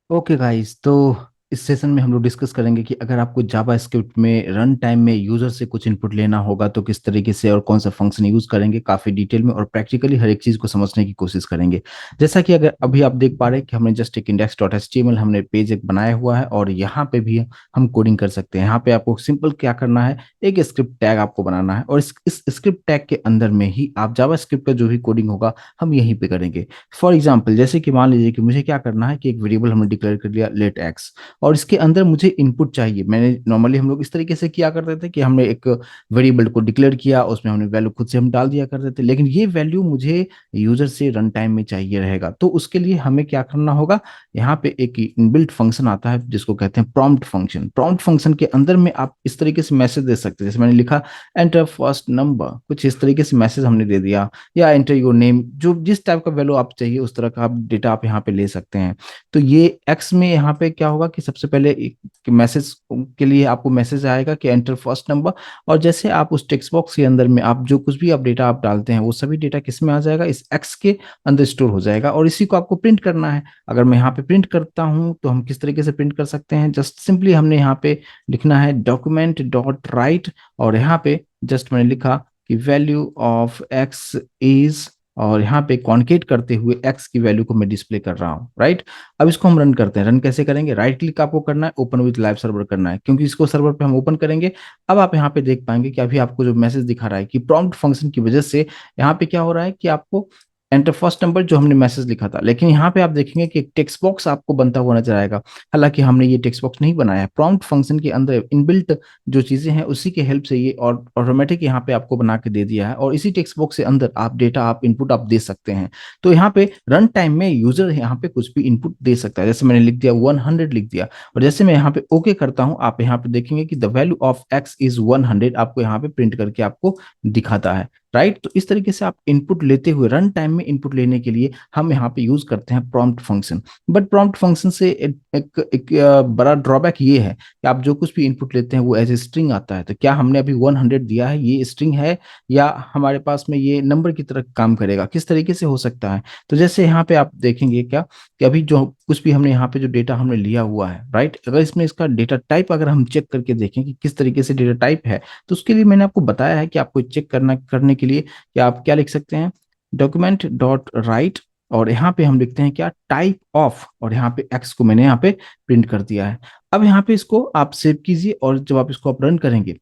Okay guys, तो इस session में हम लोग डिस्कस करेंगे कि अगर आपको जावा स्क्रिप्ट में रन टाइम में यूजर से कुछ इनपुट लेना होगा तो किस तरीके से और कौन सा फंक्शन यूज करेंगे, काफी डिटेल में और प्रैक्टिकली हर एक चीज को समझने की कोशिश करेंगे। जैसा कि अगर अभी आप देख पा रहे हैं कि हमने जस्ट एक इंडेक्स डॉट एचटीएमएल हमने पेज एक बनाया हुआ है और यहाँ पे भी हम कोडिंग कर सकते हैं। यहाँ पे आपको सिंपल क्या करना है, एक स्क्रिप्ट टैग आपको बनाना है और इस स्क्रिप्ट टैग के अंदर में ही आप जावा स्क्रिप्ट का जो भी कोडिंग होगा हम यहीं पे करेंगे। फॉर एग्जाम्पल, जैसे कि मान लीजिए कि मुझे क्या करना है कि एक वेरिएबल हमने डिक्लेयर कर लिया लेट एक्स और इसके अंदर मुझे इनपुट चाहिए। मैंने नॉर्मली हम लोग इस तरीके से किया करते थे कि हमने एक वेरिएबल को डिक्लेयर किया, उसमें हमने वैल्यू खुद से हम डाल दिया करते थे, लेकिन ये वैल्यू मुझे यूजर से रन टाइम में चाहिए रहेगा। तो उसके लिए हमें क्या करना होगा, यहाँ पे एक इनबिल्ट फंक्शन आता है जिसको कहते हैं प्रॉम्प्ट फंक्शन। प्रॉम्प्ट फंक्शन के अंदर में आप इस तरीके से मैसेज दे सकते हैं, जैसे मैंने लिखा एंटर फर्स्ट नंबर, कुछ इस तरीके से मैसेज हमने दे दिया, या एंटर योर नेम, जो जिस टाइप का वैल्यू आप चाहिए उस तरह का आप डेटा आप यहाँ पे ले सकते हैं। तो ये एक्स में यहाँ पे क्या होगा कि सबसे पहले एक मैसेज के लिए आपको मैसेज आएगा कि एंटर फर्स्ट नंबर, और जैसे आप उस टेक्स्ट बॉक्स के अंदर में आप जो कुछ भी आप डेटा आप डालते हैं वो सभी डेटा किस में आ जाएगा, इस एक्स के अंदर स्टोर हो जाएगा और इसी को आपको प्रिंट करना है। अगर मैं यहाँ पे प्रिंट करता हूँ तो हम किस तरीके से प्रिंट कर सकते हैं, जस्ट सिंपली हमने यहाँ पे लिखना है डॉक्यूमेंट डॉट राइट, और यहाँ पे जस्ट मैंने लिखा कि वैल्यू ऑफ एक्स इज, और यहाँ पे कॉन्केट करते हुए एक्स की वैल्यू को मैं डिस्प्ले कर रहा हूँ, राइट। अब इसको हम रन करते हैं। रन कैसे करेंगे, राइट क्लिक आपको करना है, ओपन विद लाइव सर्वर करना है, क्योंकि इसको सर्वर पे हम ओपन करेंगे। अब आप यहाँ पे देख पाएंगे कि अभी आपको जो मैसेज दिखा रहा है कि प्रॉम्प्ट फंक्शन की वजह से यहाँ पे क्या हो रहा है कि आपको एंटर फर्स्ट नंबर जो हमने मैसेज लिखा था, लेकिन यहाँ पे आप देखेंगे कि एक टेक्स्ट बॉक्स आपको बनता हुआ नजर आएगा। हालांकि हमने ये टेक्स्ट बॉक्स नहीं बनाया है, प्रॉम्प्ट फंक्शन के अंदर इनबिल्ट जो चीजें हैं उसी के हेल्प से ये और ऑटोमेटिक यहाँ पे आपको बना के दे दिया है, और इसी टेक्स्ट बॉक्स के अंदर आप डेटा आप इनपुट आप दे सकते हैं। तो यहाँ पे रन टाइम में यूजर यहाँ पे कुछ भी इनपुट दे सकता है, जैसे मैंने लिख दिया 100 लिख दिया, और जैसे मैं यहाँ पे ओके करता हूँ आप यहाँ पे देखेंगे कि the value of x is 100 आपको यहाँ पे प्रिंट करके आपको दिखाता है, राइट। तो इस तरीके से आप इनपुट लेते हुए रन टाइम में इनपुट लेने के लिए हम यहाँ पे यूज करते हैं prompt function. But prompt function से एक बड़ा ड्रॉबैक ये है कि आप जो कुछ भी इनपुट लेते हैं वो एज ए स्ट्रिंग आता है। तो क्या हमने अभी 100 दिया है ये स्ट्रिंग है, या हमारे पास में ये नंबर की तरह काम करेगा, किस तरीके से हो सकता है। तो जैसे यहाँ पे आप देखेंगे क्या कि अभी जो कुछ भी हमने यहाँ पे जो डेटा हमने लिया हुआ है, राइट, अगर इसमें इसका डेटा टाइप अगर हम चेक करके देखें कि किस तरीके से डेटा टाइप है, तो उसके लिए मैंने आपको बताया है कि आपको चेक करने के लिए कि आप क्या लिख सकते हैं, डॉक्यूमेंट डॉट राइट, और यहाँ पे हम लिखते हैं क्या, टाइप ऑफ, और यहाँ पे एक्स को मैंने यहाँ पे प्रिंट कर दिया है। अब यहाँ पे इसको आप सेव कीजिए और जब आप इसको आप रन करेंगे,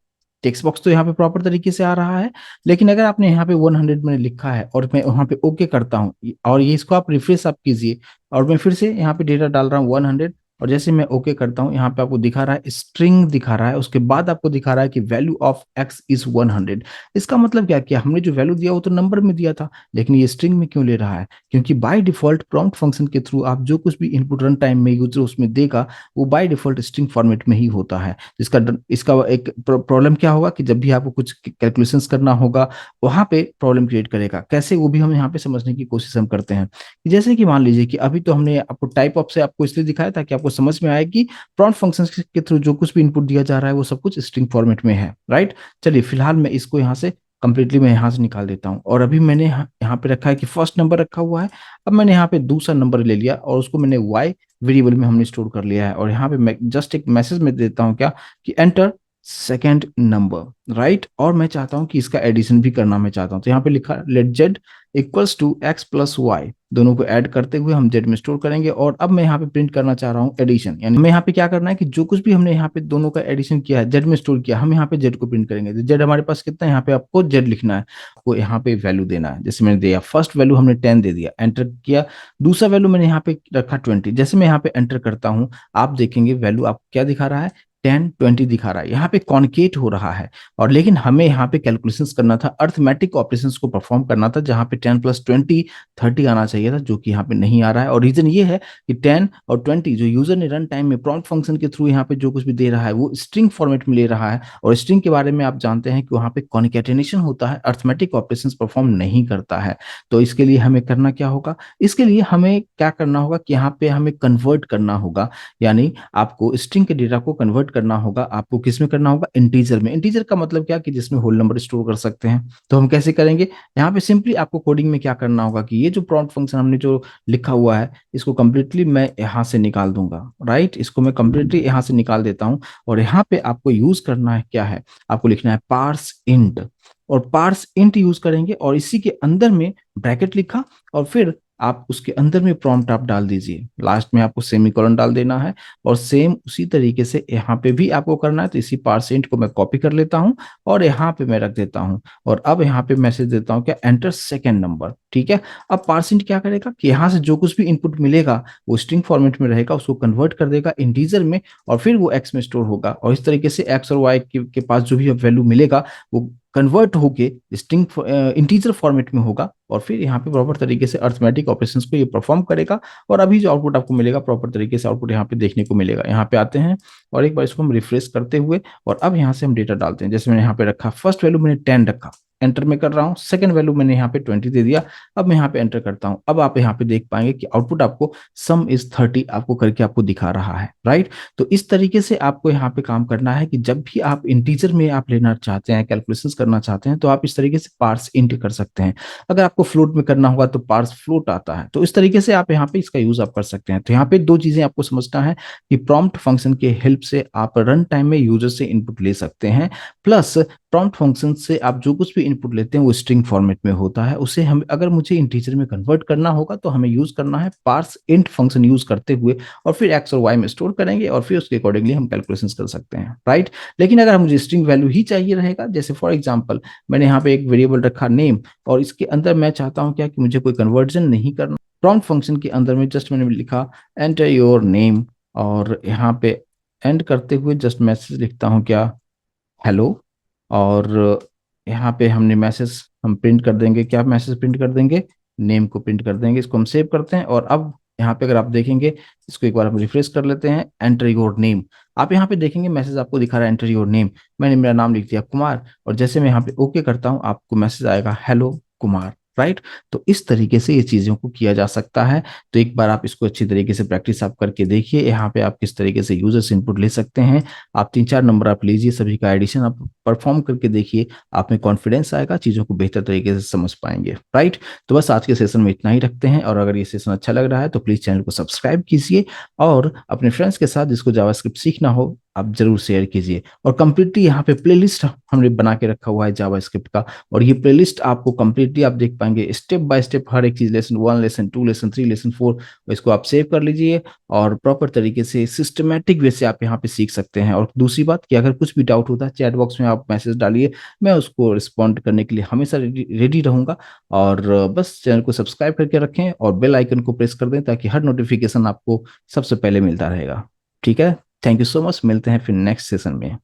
टेक्स्ट बॉक्स तो यहाँ पे प्रॉपर तरीके से आ रहा है, लेकिन अगर आपने यहाँ पे 100 मैंने लिखा है और मैं वहाँ पे ओके करता हूँ और ये इसको आप रिफ्रेश आप कीजिए, और मैं फिर से यहाँ पे डेटा डाल रहा हूँ 100, और जैसे मैं ओके करता हूँ यहाँ पे आपको दिखा रहा है स्ट्रिंग दिखा रहा है, उसके बाद आपको दिखा रहा है कि वैल्यू ऑफ एक्स इज 100। इसका मतलब क्या किया, हमने जो वैल्यू दिया वो तो नंबर में दिया था, लेकिन ये स्ट्रिंग में क्यों ले रहा है, क्योंकि बाय डिफॉल्ट प्रॉम्प्ट फंक्शन के थ्रू आप जो कुछ भी इनपुट रन टाइम में यूजर उसमें देगा वो बाय डिफॉल्ट स्ट्रिंग फॉर्मेट में ही होता है। इसका एक प्रॉब्लम क्या होगा कि जब भी आपको कुछ कैलकुलेशंस करना होगा वहां पे प्रॉब्लम क्रिएट करेगा। कैसे, वो भी हम यहाँ पे समझने की कोशिश हम करते हैं। जैसे कि मान लीजिए कि अभी तो हमने आपको टाइप ऑफ से आपको इसलिए दिखाया ताकि आपको समझ में आए कि प्रॉम्प्ट फंक्शन के थ्रू जो कुछ भी इनपुट दिया जा रहा है वो सब कुछ स्ट्रिंग फॉर्मेट में है, राइट। चलिए फिलहाल मैं इसको यहाँ से कंप्लीटली मैं यहाँ से निकाल देता हूँ, और अभी मैंने यहाँ पे रखा है कि फर्स्ट नंबर रखा हुआ है। अब मैंने यहाँ पे दूसरा नंबर ले लिया और उसको मैंने वाई वेरिएबल में हमने स्टोर कर लिया है, और यहाँ पे मैं जस्ट एक मैसेज में देता हूँ क्या, कि एंटर सेकेंड नंबर, राइट। और मैं चाहता हूं कि इसका एडिशन भी करना मैं चाहता हूं, तो यहाँ पे लिखा let z equals to x plus y, दोनों को ऐड करते हुए हम जेड में स्टोर करेंगे। और अब मैं यहाँ पे प्रिंट करना चाह रहा हूँ एडिशन, यानी हमें यहाँ पे क्या करना है कि जो कुछ भी हमने यहाँ पे दोनों का एडिशन किया है जेड में स्टोर किया, हम यहाँ पे जेड को प्रिंट करेंगे। जेड हमारे पास कितना है, यहाँ पे आपको जेड लिखना है, आपको यहाँ पे वैल्यू देना है। जैसे मैंने दिया फर्स्ट वैल्यू हमने 10 दे दिया, एंटर किया। दूसरा वैल्यू मैंने यहाँ पे रखा 20, जैसे मैं यहाँ पे एंटर करता हूँ आप देखेंगे वैल्यू आप क्या दिखा रहा है, 10 20 दिखा रहा है, यहाँ पे कॉन्केट हो रहा है। और लेकिन हमें यहाँ पे कैलकुलेशंस करना था, अर्थमेटिक ऑपरेशंस को परफॉर्म करना था, जहाँ पे 10 + 20 30 आना चाहिए था, जो कि यहाँ पे नहीं आ रहा है। और रीजन ये है कि 10 और 20 जो यूजर ने रन टाइम में प्रॉम्प्ट फंक्शन के थ्रू यहाँ पे जो कुछ भी दे रहा है वो स्ट्रिंग फॉर्मेट में ले रहा है, और स्ट्रिंग के बारे में आप जानते हैं कि वहाँ पे कॉन्केटेनेशन होता है, अर्थमेटिक ऑपरेशंस परफॉर्म नहीं करता है। तो इसके लिए हमें करना क्या होगा, इसके लिए हमें क्या करना होगा कि यहाँ पे हमें कन्वर्ट करना होगा, यानी आपको स्ट्रिंग के डेटा को कन्वर्ट करना होगा, आपको किस में करना होगा, इंटीजर में। इंटीजर का मतलब क्या कि जिसमें होल नंबर स्टोर कर सकते हैं। तो हम कैसे करेंगे, यहाँ पे सिंपली आपको कोडिंग में क्या करना होगा कि ये जो प्रॉम्प्ट फंक्शन हमने जो लिखा हुआ है इसको कंप्लीटली मैं यहाँ से निकाल दूंगा, राइट। इसको मैं कंप्लीटली यहाँ से निकाल देता हूँ। और यहाँ पे आपको यूज करना है क्या है, आपको लिखना है पार्स इंट। और पार्स इंट यूज करेंगे और इसी के अंदर में ब्रैकेट लिखा, और फिर आप उसके अंदर में प्रॉम्प्ट आप डाल दीजिए, लास्ट में आपको सेमीकोलन डाल देना है। और सेम उसी तरीके से यहाँ पे भी आपको करना है। तो इसी पार्सेंट को मैं कॉपी कर लेता हूँ और यहाँ पे मैं रख देता हूँ। और अब यहाँ पे मैसेज देता हूँ क्या, एंटर सेकेंड नंबर, ठीक है। अब पार्सेंट क्या करेगा कि यहाँ से जो कुछ भी इनपुट मिलेगा वो स्ट्रिंग फॉर्मेट में रहेगा, उसको कन्वर्ट कर देगा इंटीजर में, और फिर वो एक्स में स्टोर होगा। और इस तरीके से एक्स और वाई के पास जो भी वैल्यू मिलेगा वो कन्वर्ट होके स्ट्रिंग इंटीजर फॉर्मेट में होगा, और फिर यहाँ पे प्रॉपर तरीके से अर्थमेटिक ऑपरेशंस को ये परफॉर्म करेगा। और अभी जो आउटपुट आपको मिलेगा प्रॉपर तरीके से आउटपुट यहाँ पे देखने को मिलेगा। यहाँ पे आते हैं और एक बार इसको हम रिफ्रेश करते हुए, और अब यहाँ से हम डेटा डालते हैं। जैसे मैंने यहाँ पे रखा, फर्स्ट वैल्यू मैंने 10 रखा, एंटर में कर रहा हूँ। सेकंड वैल्यू मैंने यहाँ पे 20 दे दिया। अब मैं यहाँ पे एंटर करता हूँ। अब आप यहाँ पे देख पाएंगे कि आउटपुट आपको सम इज 30 आपको करके आपको दिखा रहा है, राइट। तो इस तरीके से आपको यहाँ पे काम करना है कि जब भी आप इंटीजर में आप लेना चाहते हैं, कैलकुलेशंस करना चाहते हैं, तो आप इस तरीके से पार्स इंट कर सकते हैं। अगर आपको फ्लोट में करना होगा तो पार्स फ्लोट आता है। तो इस तरीके से आप यहाँ पे इसका यूज आप कर सकते हैं। तो यहाँ पे दो चीजें आपको समझना है कि प्रॉम्प्ट फंक्शन के हेल्प से आप रन टाइम में यूजर से इनपुट ले सकते हैं, प्लस प्रॉम्प्ट फंक्शन से आप जो कुछ भी इनपुट लेते हैं वो स्ट्रिंग फॉर्मेट में होता है। उसे हम अगर मुझे इंटीजर में कन्वर्ट करना होगा तो हमें यूज करना है पार्स इंट फंक्शन यूज करते हुए, और फिर एक्स और वाई में स्टोर करेंगे और फिर उसके अकॉर्डिंगली हम कैलकुलेशंस कर सकते हैं, राइट। लेकिन अगर मुझे स्ट्रिंग वैल्यू ही चाहिए रहेगा, जैसे फॉर एग्जांपल मैंने यहाँ पे एक वेरिएबल रखा नेम, और इसके अंदर मैं चाहता हूँ क्या कि मुझे कोई कन्वर्जन नहीं करना, प्रॉम्प्ट फंक्शन के अंदर में जस्ट मैंने लिखा एंटर योर नेम, और यहाँ पे एंड करते हुए जस्ट मैसेज लिखता हूँ क्या, हेलो। और यहाँ पे हमने मैसेज हम प्रिंट कर देंगे, क्या मैसेज प्रिंट कर देंगे, नेम को प्रिंट कर देंगे। इसको हम सेव करते हैं, और अब यहाँ पे अगर आप देखेंगे, इसको एक बार हम रिफ्रेश कर लेते हैं, एंटर योर नेम। आप यहाँ पे देखेंगे मैसेज आपको दिखा रहा है एंटर योर नेम। मैंने मेरा नाम लिख दिया कुमार, और जैसे मैं यहाँ पे ओके करता हूँ आपको मैसेज आएगा हेलो कुमार, राइट। तो इस तरीके से ये चीजों को किया जा सकता है। तो एक बार आप इसको अच्छी तरीके से प्रैक्टिस आप करके देखिए। यहाँ पे आप किस तरीके से यूजर्स इनपुट ले सकते हैं। आप 3-4 नंबर आप लीजिए, सभी का एडिशन आप परफॉर्म करके देखिए, आप में कॉन्फिडेंस आएगा, चीज़ों को बेहतर तरीके से समझ पाएंगे, राइट। तो बस आज के सेशन में इतना ही रखते हैं, और अगर ये सेशन अच्छा लग रहा है तो प्लीज़ चैनल को सब्सक्राइब कीजिए, और अपने फ्रेंड्स के साथ जिसको जावास्क्रिप्ट सीखना हो आप जरूर शेयर कीजिए। और कंप्लीटली यहाँ पे प्लेलिस्ट हमने बना के रखा हुआ है जावास्क्रिप्ट का, और ये प्लेलिस्ट आपको कंप्लीटली आप देख पाएंगे स्टेप बाय स्टेप, हर एक चीज, लेसन 1, लेसन 2, लेसन 3, लेसन 4, इसको आप सेव कर लीजिए और प्रॉपर तरीके से सिस्टमेटिक वे से आप यहाँ पे सीख सकते हैं। और दूसरी बात कि अगर कुछ भी डाउट होता है चैट बॉक्स में आप मैसेज डालिए, मैं उसको रिस्पॉन्ड करने के लिए हमेशा रेडी रहूंगा। और बस चैनल को सब्सक्राइब करके रखें और बेल आइकन को प्रेस कर दें ताकि हर नोटिफिकेशन आपको सबसे पहले मिलता रहेगा, ठीक है। थैंक यू सो मच, मिलते हैं फिर नेक्स्ट सेशन में।